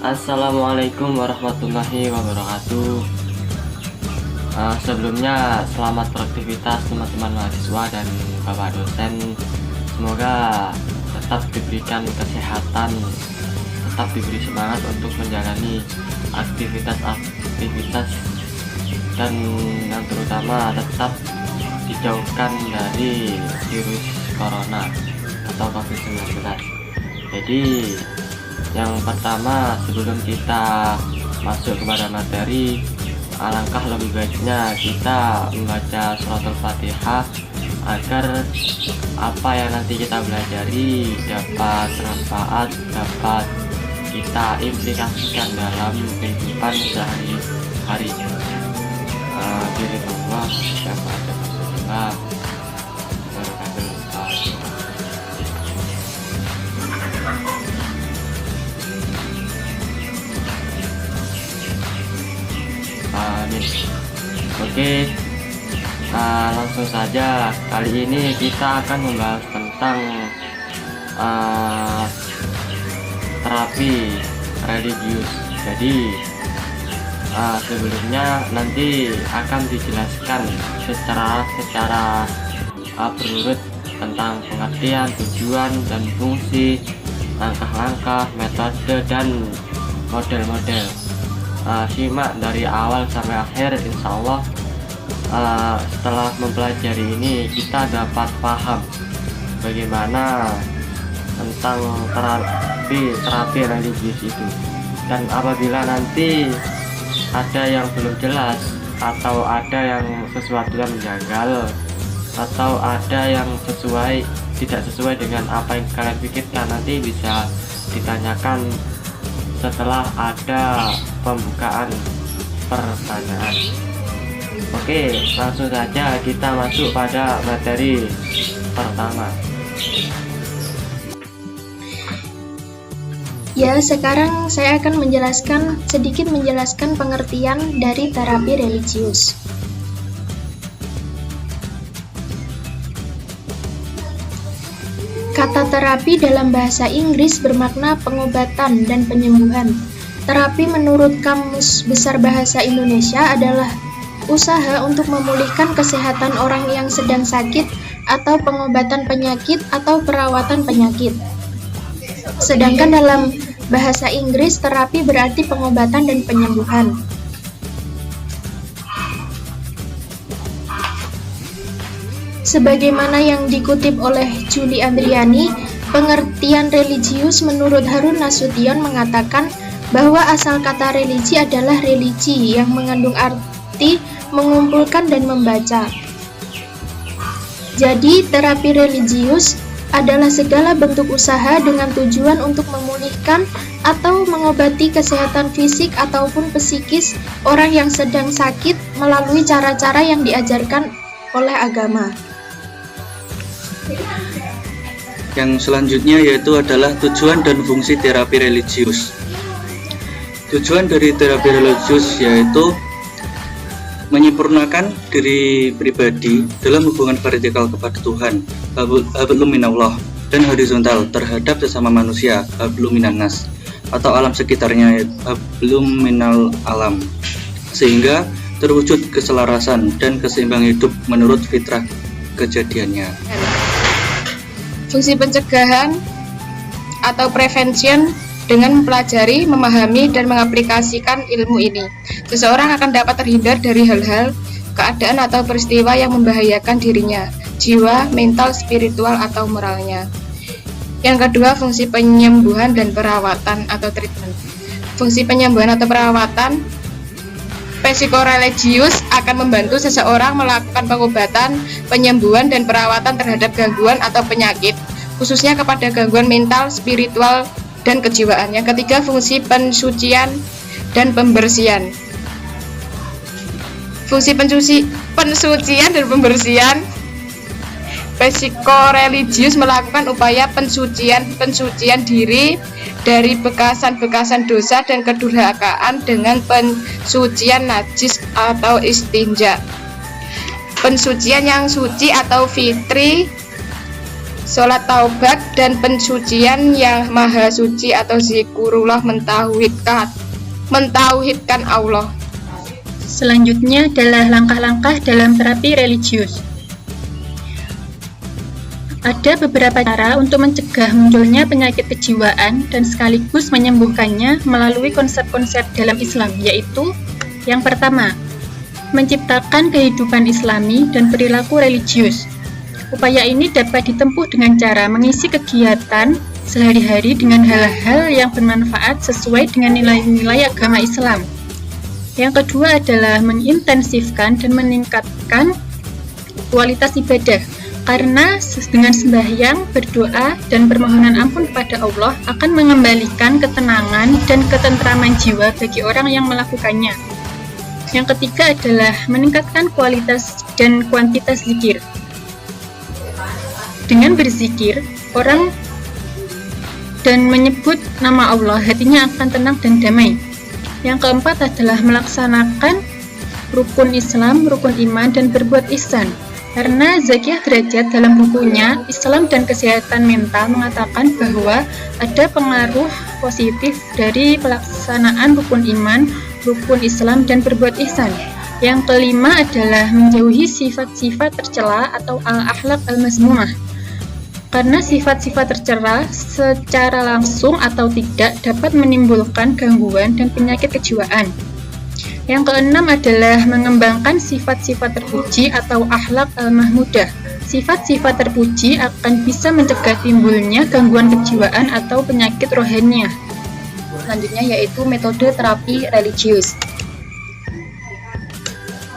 Assalamualaikum warahmatullahi wabarakatuh. Sebelumnya selamat beraktivitas teman-teman mahasiswa dan bapak dosen. Semoga tetap diberikan kesehatan, tetap diberi semangat untuk menjalani aktivitas dan yang terutama tetap dijauhkan dari virus corona atau COVID-19. Jadi yang pertama, sebelum kita masuk kepada materi, alangkah lebih baiknya kita membaca suratul Fatihah agar apa yang nanti kita pelajari dapat bermanfaat, dapat kita implikasikan dalam kehidupan sehari-hari. Bismillah, Bismillah. Oke, langsung saja. Kali ini kita akan membahas tentang terapi religius. Jadi sebelumnya nanti akan dijelaskan secara berurut tentang pengertian, tujuan, dan fungsi, langkah-langkah, metode, dan model-model. Simak dari awal sampai akhir, insya Allah setelah mempelajari ini kita dapat paham bagaimana tentang terapi religius itu. Dan apabila nanti ada yang belum jelas atau ada yang sesuatu yang menjanggal atau ada yang tidak sesuai dengan apa yang kalian pikirkan, nanti bisa ditanyakan setelah ada pembukaan pertanyaan. Oke, langsung saja kita masuk pada materi pertama. Ya, sekarang saya akan sedikit menjelaskan pengertian dari terapi religius. Kata terapi dalam bahasa Inggris bermakna pengobatan dan penyembuhan. Terapi menurut Kamus Besar Bahasa Indonesia adalah usaha untuk memulihkan kesehatan orang yang sedang sakit atau pengobatan penyakit atau perawatan penyakit. Sedangkan dalam bahasa Inggris, terapi berarti pengobatan dan penyembuhan. Sebagaimana yang dikutip oleh Juli Andriani, pengertian religius menurut Harun Nasution mengatakan bahwa asal kata religi adalah religi yang mengandung arti mengumpulkan dan membaca. Jadi, terapi religius adalah segala bentuk usaha dengan tujuan untuk memulihkan atau mengobati kesehatan fisik ataupun psikis orang yang sedang sakit melalui cara-cara yang diajarkan oleh agama. Yang selanjutnya yaitu adalah tujuan dan fungsi terapi religius. Tujuan dari terapi religius yaitu menyempurnakan diri pribadi dalam hubungan vertikal kepada Tuhan, hablum minallah, dan horizontal terhadap sesama manusia, hablum minannas, atau alam sekitarnya, hablum minal alam, sehingga terwujud keselarasan dan keseimbangan hidup menurut fitrah kejadiannya. Fungsi pencegahan atau prevention dengan mempelajari, memahami, dan mengaplikasikan ilmu ini, seseorang akan dapat terhindar dari hal-hal, keadaan, atau peristiwa yang membahayakan dirinya, jiwa, mental, spiritual, atau moralnya. Yang kedua, fungsi penyembuhan dan perawatan atau treatment. Fungsi penyembuhan atau perawatan psikoreligius akan membantu seseorang melakukan pengobatan, penyembuhan, dan perawatan terhadap gangguan atau penyakit, khususnya kepada gangguan mental, spiritual, dan kejiwaan. Yang ketiga, fungsi pensucian dan pembersihan. Fungsi pensucian dan pembersihan, psikoreligius melakukan upaya pensucian diri dari bekasan-bekasan dosa dan kedurhakaan dengan pensucian najis atau istinja. Pensucian yang suci atau fitri sholat taubat, dan pensucian yang maha suci atau zikrullah, mentauhidkan Allah. Selanjutnya adalah langkah-langkah dalam terapi religius. Ada beberapa cara untuk mencegah munculnya penyakit kejiwaan dan sekaligus menyembuhkannya melalui konsep-konsep dalam Islam, yaitu yang pertama, menciptakan kehidupan Islami dan perilaku religius. Upaya ini dapat ditempuh dengan cara mengisi kegiatan sehari-hari dengan hal-hal yang bermanfaat sesuai dengan nilai-nilai agama Islam. Yang kedua adalah mengintensifkan dan meningkatkan kualitas ibadah, karena dengan sembahyang, berdoa, dan permohonan ampun kepada Allah akan mengembalikan ketenangan dan ketentraman jiwa bagi orang yang melakukannya. Yang ketiga adalah meningkatkan kualitas dan kuantitas zikir. Dengan berzikir, orang dan menyebut nama Allah, hatinya akan tenang dan damai. Yang keempat adalah melaksanakan rukun Islam, rukun iman, dan berbuat ihsan. Karena Zakiyah Derajat dalam bukunya Islam dan Kesehatan Mental mengatakan bahwa ada pengaruh positif dari pelaksanaan rukun iman, rukun Islam, dan berbuat ihsan. Yang kelima adalah menjauhi sifat-sifat tercela atau al-akhlaq al-mazmumah. Karena sifat-sifat tercela secara langsung atau tidak dapat menimbulkan gangguan dan penyakit kejiwaan. Yang keenam adalah mengembangkan sifat-sifat terpuji atau akhlak al-mahmudah. Sifat-sifat terpuji akan bisa mencegah timbulnya gangguan kejiwaan atau penyakit rohaniah. Selanjutnya yaitu metode terapi religius.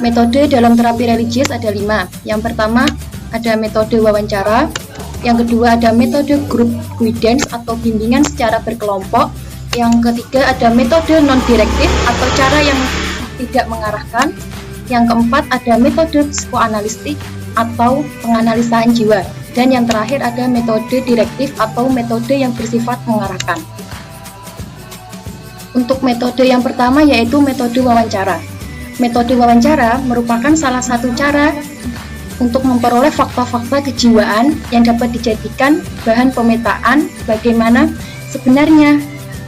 Metode dalam terapi religius ada 5. Yang pertama ada metode wawancara. Yang kedua ada metode group guidance atau bimbingan secara berkelompok. Yang ketiga ada metode non-direktif atau cara yang tidak mengarahkan. Yang keempat ada metode psikoanalistik atau penganalisaan jiwa. Dan yang terakhir ada metode direktif atau metode yang bersifat mengarahkan. Untuk metode yang pertama yaitu metode wawancara. Metode wawancara merupakan salah satu cara untuk memperoleh fakta-fakta kejiwaan yang dapat dijadikan bahan pemetaan bagaimana sebenarnya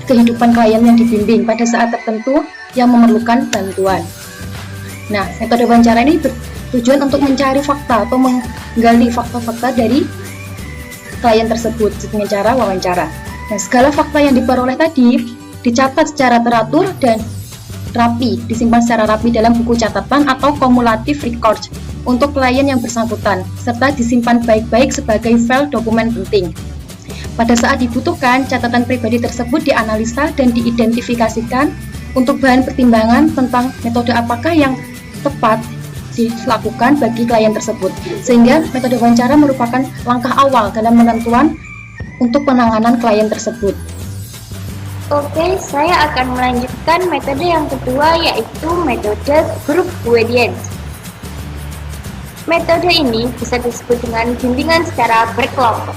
kehidupan klien yang dibimbing pada saat tertentu yang memerlukan bantuan. Nah, metode wawancara ini bertujuan untuk mencari fakta atau menggali fakta-fakta dari klien tersebut dengan cara wawancara. Nah, segala fakta yang diperoleh tadi dicatat secara teratur dan rapi, disimpan secara rapi dalam buku catatan atau cumulative record untuk klien yang bersangkutan, serta disimpan baik-baik sebagai file dokumen penting. Pada saat dibutuhkan, catatan pribadi tersebut dianalisa dan diidentifikasikan untuk bahan pertimbangan tentang metode apakah yang tepat dilakukan bagi klien tersebut. Sehingga metode wawancara merupakan langkah awal dalam menentuan untuk penanganan klien tersebut. Oke, saya akan melanjutkan metode yang kedua yaitu metode group guidance. Metode ini bisa disebut dengan bimbingan secara berkelompok.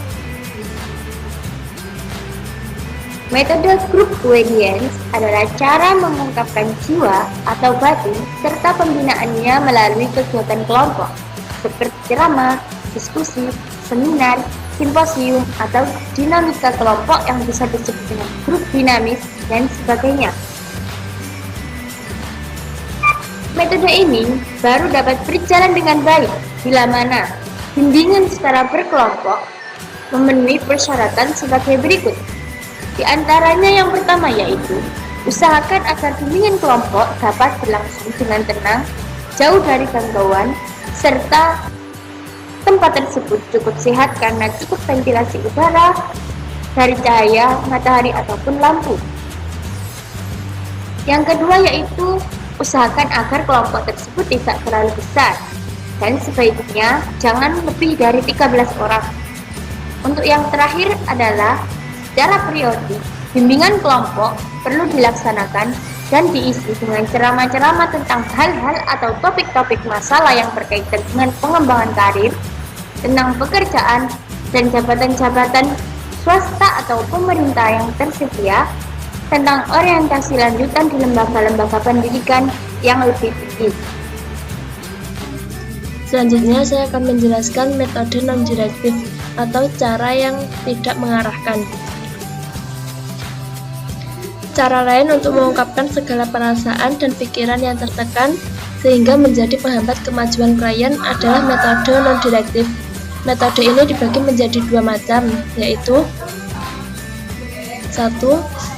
Metode group guidance adalah cara mengungkapkan jiwa atau batin serta pembinaannya melalui kegiatan kelompok seperti ceramah, diskusi, seminar, simposium, atau dinamika kelompok yang bisa disebut dengan grup dinamis dan sebagainya. Metode ini baru dapat berjalan dengan baik bila mana bimbingan secara berkelompok memenuhi persyaratan sebagai berikut. Di antaranya yang pertama yaitu usahakan agar bimbingan kelompok dapat berlangsung dengan tenang, jauh dari gangguan, serta tempat tersebut cukup sehat karena cukup ventilasi udara dari cahaya, matahari, ataupun lampu. Yang kedua yaitu usahakan agar kelompok tersebut tidak terlalu besar dan sebaiknya jangan lebih dari 13 orang. Untuk yang terakhir adalah secara periodik, bimbingan kelompok perlu dilaksanakan dan diisi dengan ceramah-ceramah tentang hal-hal atau topik-topik masalah yang berkaitan dengan pengembangan karir, tentang pekerjaan, dan jabatan-jabatan swasta atau pemerintah yang tersedia, tentang orientasi lanjutan di lembaga-lembaga pendidikan yang lebih tinggi. Selanjutnya saya akan menjelaskan metode non-direktif. atau cara yang tidak mengarahkan. Cara lain untuk mengungkapkan segala perasaan dan pikiran yang tertekan sehingga menjadi penghambat kemajuan klien adalah metode non-direktif. Metode ini dibagi menjadi dua macam, yaitu 1.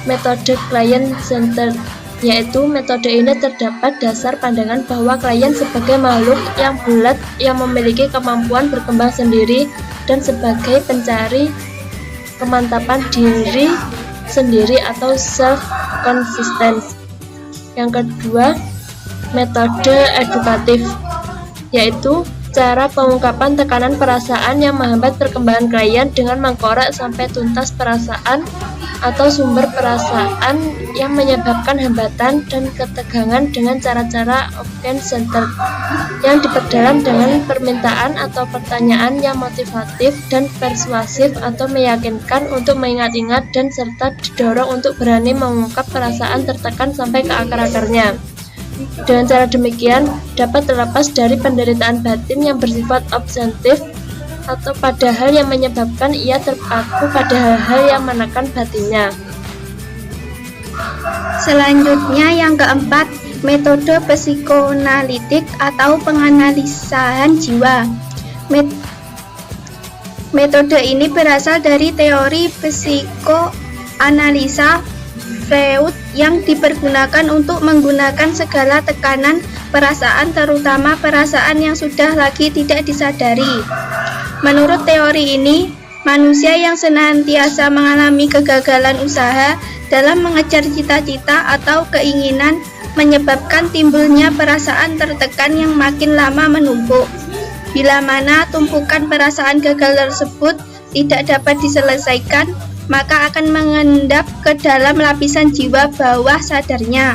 Metode client-centered, yaitu metode ini terdapat dasar pandangan bahwa klien sebagai makhluk yang bulat yang memiliki kemampuan berkembang sendiri dan sebagai pencari kemantapan diri sendiri atau self-consistence. Yang kedua, metode edukatif, yaitu cara pengungkapan tekanan perasaan yang menghambat perkembangan klien dengan mengkorek sampai tuntas perasaan atau sumber perasaan yang menyebabkan hambatan dan ketegangan dengan cara-cara object-centered yang diperdalam dengan permintaan atau pertanyaan yang motivatif dan persuasif atau meyakinkan untuk mengingat-ingat dan serta didorong untuk berani mengungkap perasaan tertekan sampai ke akar-akarnya. Dengan cara demikian dapat terlepas dari penderitaan batin yang bersifat objektif atau pada hal yang menyebabkan ia terpaku pada hal-hal yang menekan batinnya. Selanjutnya yang keempat, metode psikoanalitik atau penganalisaan jiwa. Metode ini berasal dari teori psikoanalisa Freud yang dipergunakan untuk menggunakan segala tekanan perasaan, terutama perasaan yang sudah lagi tidak disadari. Menurut teori ini, manusia yang senantiasa mengalami kegagalan usaha dalam mengejar cita-cita atau keinginan menyebabkan timbulnya perasaan tertekan yang makin lama menumpuk. Bila mana tumpukan perasaan gagal tersebut tidak dapat diselesaikan, maka akan mengendap ke dalam lapisan jiwa bawah sadarnya.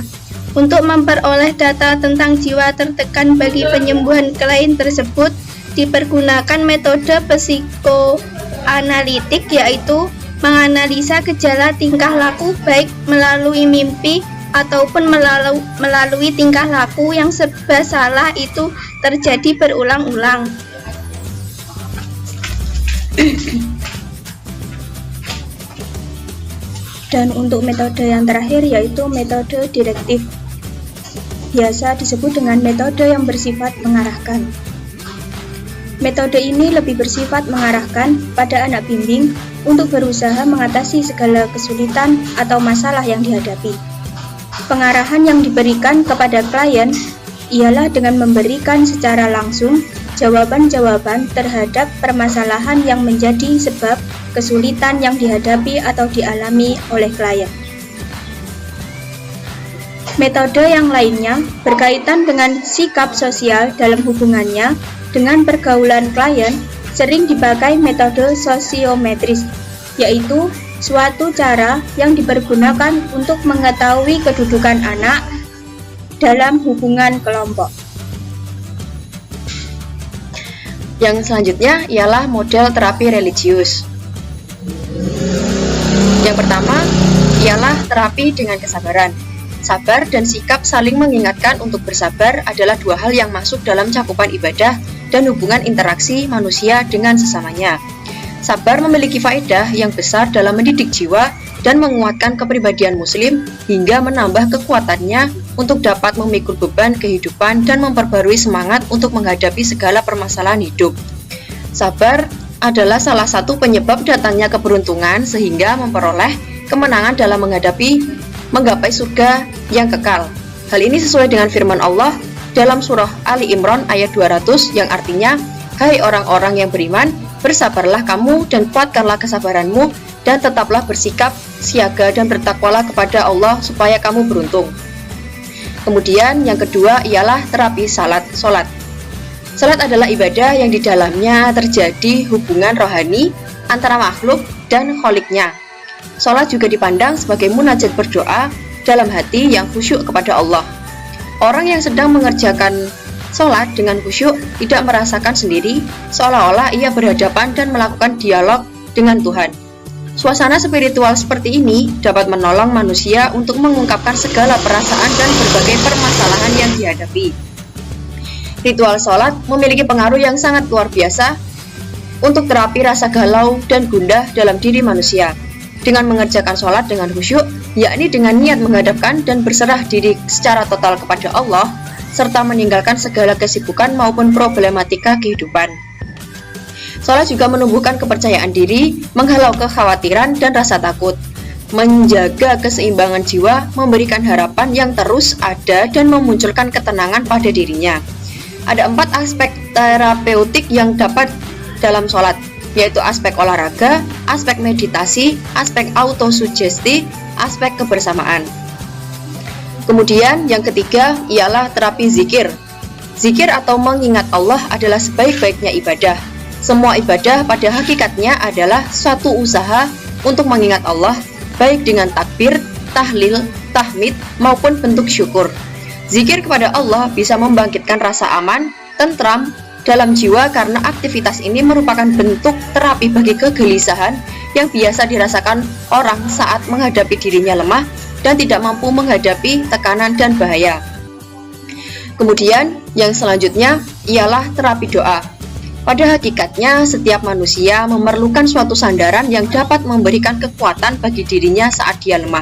Untuk memperoleh data tentang jiwa tertekan bagi penyembuhan klien tersebut, dipergunakan metode psikoanalitik, yaitu menganalisa gejala tingkah laku baik melalui mimpi ataupun melalui tingkah laku yang serba salah itu terjadi berulang-ulang. Dan untuk metode yang terakhir yaitu metode direktif, biasa disebut dengan metode yang bersifat mengarahkan. Metode ini lebih bersifat mengarahkan pada anak bimbing untuk berusaha mengatasi segala kesulitan atau masalah yang dihadapi. Pengarahan yang diberikan kepada klien ialah dengan memberikan secara langsung jawaban-jawaban terhadap permasalahan yang menjadi sebab kesulitan yang dihadapi atau dialami oleh klien. Metode yang lainnya berkaitan dengan sikap sosial dalam hubungannya dengan pergaulan klien, sering dipakai metode sosiometris, yaitu suatu cara yang dipergunakan untuk mengetahui kedudukan anak dalam hubungan kelompok. Yang selanjutnya ialah model terapi religius. Yang pertama ialah terapi dengan kesabaran. Sabar dan sikap saling mengingatkan untuk bersabar adalah dua hal yang masuk dalam cakupan ibadah dan hubungan interaksi manusia dengan sesamanya. Sabar memiliki faedah yang besar dalam mendidik jiwa dan menguatkan kepribadian muslim hingga menambah kekuatannya untuk dapat memikul beban kehidupan dan memperbarui semangat untuk menghadapi segala permasalahan hidup. Sabar adalah salah satu penyebab datangnya keberuntungan sehingga memperoleh kemenangan dalam menggapai surga yang kekal. Hal ini sesuai dengan firman Allah dalam surah Ali Imran ayat 200 yang artinya, "Hai orang-orang yang beriman, bersabarlah kamu dan kuatkanlah kesabaranmu dan tetaplah bersikap siaga dan bertakwalah kepada Allah supaya kamu beruntung." Kemudian yang kedua ialah terapi salat. Salat adalah ibadah yang di dalamnya terjadi hubungan rohani antara makhluk dan kholiknya. Salat juga dipandang sebagai munajat berdoa dalam hati yang khusyuk kepada Allah. Orang yang sedang mengerjakan salat dengan khusyuk tidak merasakan sendiri, seolah-olah ia berhadapan dan melakukan dialog dengan Tuhan. Suasana spiritual seperti ini dapat menolong manusia untuk mengungkapkan segala perasaan dan berbagai permasalahan yang dihadapi. Ritual salat memiliki pengaruh yang sangat luar biasa untuk terapi rasa galau dan gundah dalam diri manusia. Dengan mengerjakan sholat dengan khusyuk, yakni dengan niat menghadapkan dan berserah diri secara total kepada Allah, serta meninggalkan segala kesibukan maupun problematika kehidupan. Sholat juga menumbuhkan kepercayaan diri, menghalau kekhawatiran dan rasa takut, menjaga keseimbangan jiwa, memberikan harapan yang terus ada dan memunculkan ketenangan pada dirinya. Ada 4 aspek terapeutik yang dapat dalam sholat, yaitu aspek olahraga, aspek meditasi, aspek autosugesti, aspek kebersamaan. Kemudian yang ketiga ialah terapi zikir. Zikir atau mengingat Allah adalah sebaik-baiknya ibadah. Semua ibadah pada hakikatnya adalah suatu usaha untuk mengingat Allah, baik dengan takbir, tahlil, tahmid, maupun bentuk syukur. Zikir kepada Allah bisa membangkitkan rasa aman, tentram dalam jiwa karena aktivitas ini merupakan bentuk terapi bagi kegelisahan yang biasa dirasakan orang saat menghadapi dirinya lemah dan tidak mampu menghadapi tekanan dan bahaya. Kemudian yang selanjutnya ialah terapi doa. Pada hakikatnya, setiap manusia memerlukan suatu sandaran yang dapat memberikan kekuatan bagi dirinya saat dia lemah.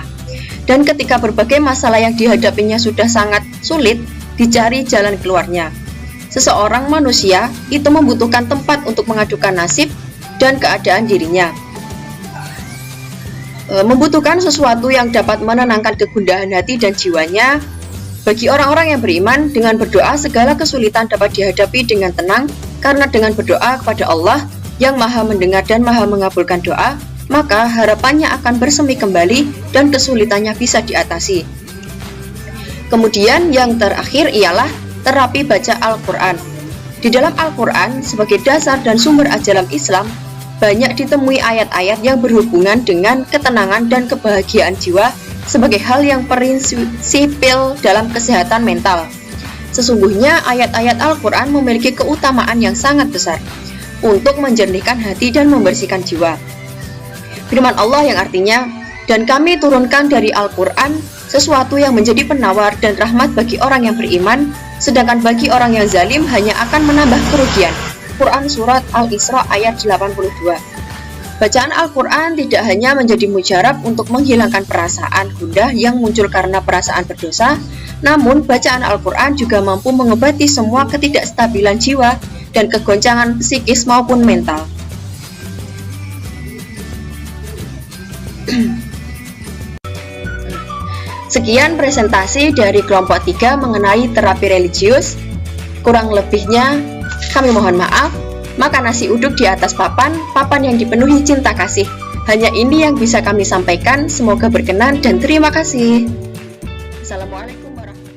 Dan ketika berbagai masalah yang dihadapinya sudah sangat sulit, dicari jalan keluarnya. Seseorang manusia itu membutuhkan tempat untuk mengadukan nasib dan keadaan dirinya. Membutuhkan sesuatu yang dapat menenangkan kegundahan hati dan jiwanya. Bagi orang-orang yang beriman, dengan berdoa segala kesulitan dapat dihadapi dengan tenang, karena dengan berdoa kepada Allah yang Maha mendengar dan Maha mengabulkan doa, maka harapannya akan bersemi kembali dan kesulitannya bisa diatasi. Kemudian yang terakhir ialah terapi baca Al-Quran. Di dalam Al-Quran, sebagai dasar dan sumber ajaran Islam, banyak ditemui ayat-ayat yang berhubungan dengan ketenangan dan kebahagiaan jiwa sebagai hal yang prinsipil dalam kesehatan mental. Sesungguhnya ayat-ayat Al-Quran memiliki keutamaan yang sangat besar untuk menjernihkan hati dan membersihkan jiwa. Firman Allah yang artinya, "Dan kami turunkan dari Al-Quran sesuatu yang menjadi penawar dan rahmat bagi orang yang beriman, sedangkan bagi orang yang zalim hanya akan menambah kerugian." Quran Surat Al-Isra ayat 82. Bacaan Al-Quran tidak hanya menjadi mujarab untuk menghilangkan perasaan gundah yang muncul karena perasaan berdosa, namun bacaan Al-Quran juga mampu mengobati semua ketidakstabilan jiwa dan kegoncangan psikis maupun mental. Sekian presentasi dari kelompok 3 mengenai terapi religius. Kurang lebihnya kami mohon maaf. Makan nasi uduk di atas papan yang dipenuhi cinta kasih. Hanya ini yang bisa kami sampaikan. Semoga berkenan dan terima kasih. Assalamualaikum warahmatullahi wabarakatuh.